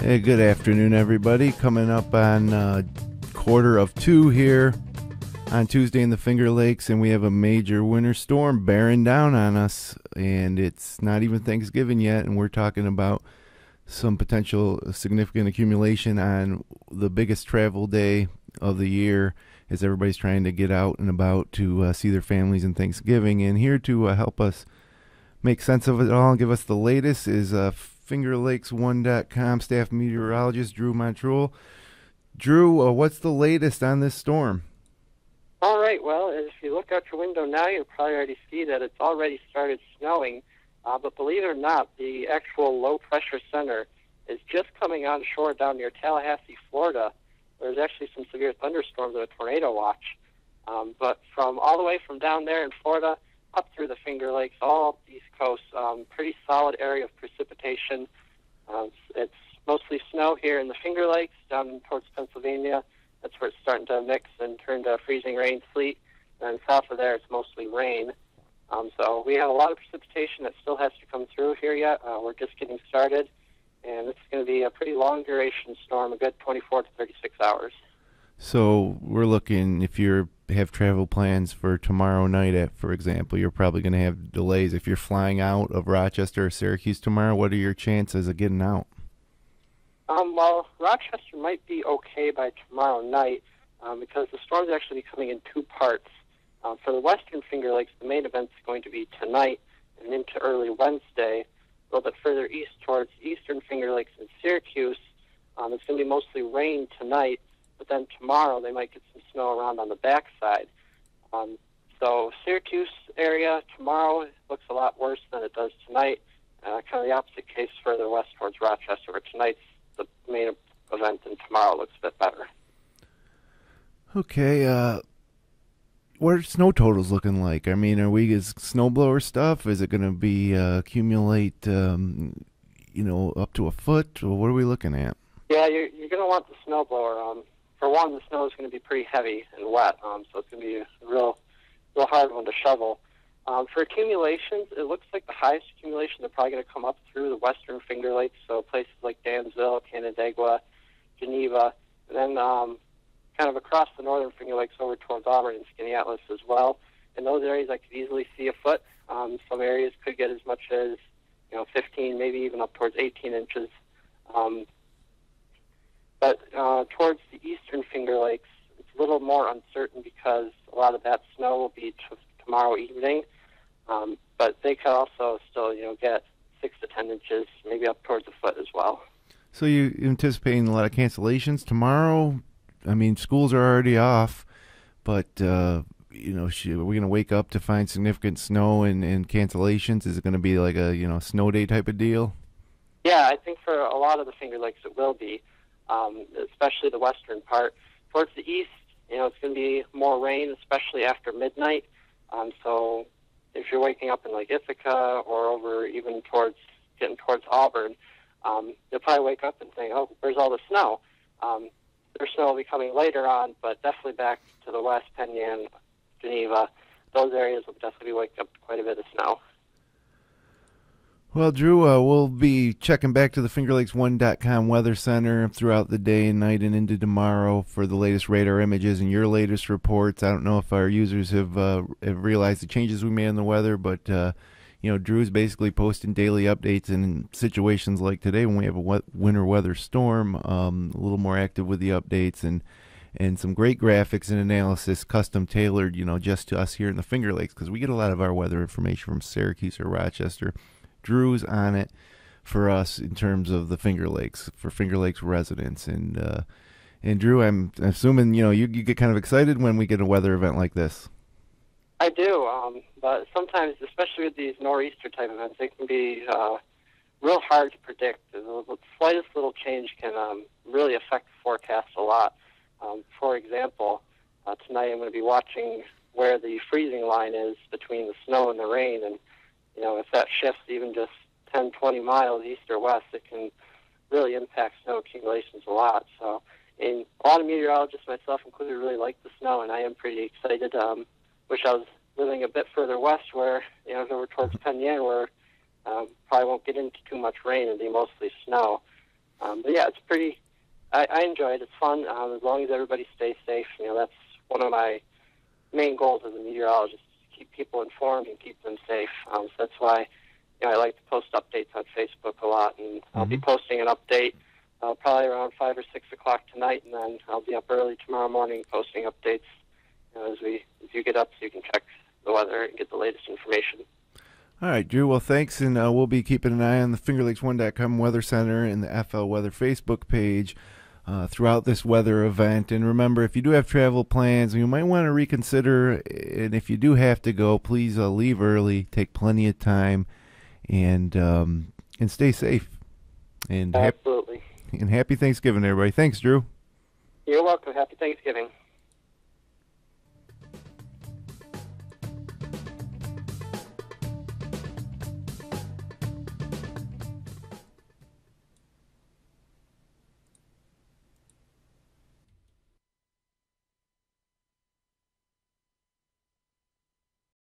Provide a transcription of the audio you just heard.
Hey, good afternoon, everybody. Coming up on quarter of two here on Tuesday in the Finger Lakes, and we have a major winter storm bearing down on us, and it's not even Thanksgiving yet, and we're talking about some potential significant accumulation on the biggest travel day of the year as everybody's trying to get out and about to see their families in Thanksgiving. And here to help us make sense of it all and give us the latest is FingerLakes1.com staff meteorologist Drew Montreuil. Drew, what's the latest on this storm? All right, well, if you look out your window now, you'll probably already see that it's already started snowing. But believe it or not, the actual low-pressure center is just coming on shore down near Tallahassee, Florida. There's actually some severe thunderstorms and a tornado watch. But from all the way from down there in Florida up through the Finger Lakes, all up the East Coast, pretty solid area of precipitation. It's mostly snow here in the Finger Lakes, down towards Pennsylvania. That's where it's starting to mix and turn to freezing rain, sleet. And south of there, it's mostly rain. So we have a lot of precipitation that still has to come through here yet. We're just getting started, and it's going to be a pretty long duration storm, a good 24 to 36 hours. So we're looking, if you have travel plans for tomorrow night, for example, you're probably going to have delays. If you're flying out of Rochester or Syracuse tomorrow, what are your chances of getting out? Well, Rochester might be okay by tomorrow night because the storm's actually coming in two parts. For the western Finger Lakes, the main event's going to be tonight and into early Wednesday. A little bit further east towards eastern Finger Lakes and Syracuse, it's going to be mostly rain tonight, but then tomorrow they might get some snow around on the backside. So Syracuse area tomorrow looks a lot worse than it does tonight. Kind of the opposite case further west towards Rochester, where tonight's the main event and tomorrow looks a bit better. Okay, what are snow totals looking like? I mean, is snowblower stuff? Is it going to be accumulate, up to a foot? Or what are we looking at? Yeah, you're going to want the snowblower. For one, the snow is going to be pretty heavy and wet, so it's going to be a real hard one to shovel. For accumulations, it looks like the highest accumulation are probably going to come up through the western Finger Lakes, so places like Dansville, Canandaigua, Geneva, and then kind of across the northern Finger Lakes over towards Auburn and Skaneateles as well. In those areas, I could easily see a foot. Some areas could get as much as 15, maybe even up towards 18 inches. But towards the eastern Finger Lakes, it's a little more uncertain because a lot of that snow will be tomorrow evening. But they could also still, get 6 to 10 inches, maybe up towards a foot as well. So you anticipating a lot of cancellations tomorrow? I mean, schools are already off, but, are we going to wake up to find significant snow and cancellations? Is it going to be like a, snow day type of deal? Yeah, I think for a lot of the Finger Lakes it will be, especially the western part. Towards the east, it's going to be more rain, especially after midnight. So if you're waking up in like Ithaca or over even getting towards Auburn, you'll probably wake up and think, oh, where's all the snow? There's snow will be coming later on, but definitely back to the west, Penn Yan, Geneva, those areas will definitely be waking up to quite a bit of snow. Well, Drew, we'll be checking back to the FingerLakes1.com Weather Center throughout the day and night and into tomorrow for the latest radar images and your latest reports. I don't know if our users have realized the changes we made in the weather, but Drew's basically posting daily updates in situations like today when we have a winter weather storm, a little more active with the updates and some great graphics and analysis custom tailored, just to us here in the Finger Lakes because we get a lot of our weather information from Syracuse or Rochester. Drew's on it for us in terms of the Finger Lakes, for Finger Lakes residents. And Drew, I'm assuming, you get kind of excited when we get a weather event like this. I do, but sometimes, especially with these nor'easter type events, they can be real hard to predict. The slightest little change can really affect the forecast a lot. For example, tonight I'm going to be watching where the freezing line is between the snow and the rain, and if that shifts even just 10, 20 miles east or west, it can really impact snow accumulations a lot. So, and a lot of meteorologists, myself included, really like the snow, and I am pretty excited. Wish I was living a bit further west where, over towards Penn Yan, where probably won't get into too much rain and be mostly snow. But yeah, it's pretty. I enjoy it. It's fun as long as everybody stays safe. That's one of my main goals as a meteorologist: to keep people informed and keep them safe. So that's why I like to post updates on Facebook a lot, and I'll be posting an update probably around 5 or 6 o'clock tonight, and then I'll be up early tomorrow morning posting updates as you get up, so you can check the weather and get the latest information. All right, Drew. Well, thanks, and we'll be keeping an eye on the FingerLakes1.com Weather Center and the FL Weather Facebook page throughout this weather event. And remember, if you do have travel plans, you might want to reconsider. And if you do have to go, please leave early, take plenty of time, and stay safe. And absolutely. And happy Thanksgiving, everybody. Thanks, Drew. You're welcome. Happy Thanksgiving.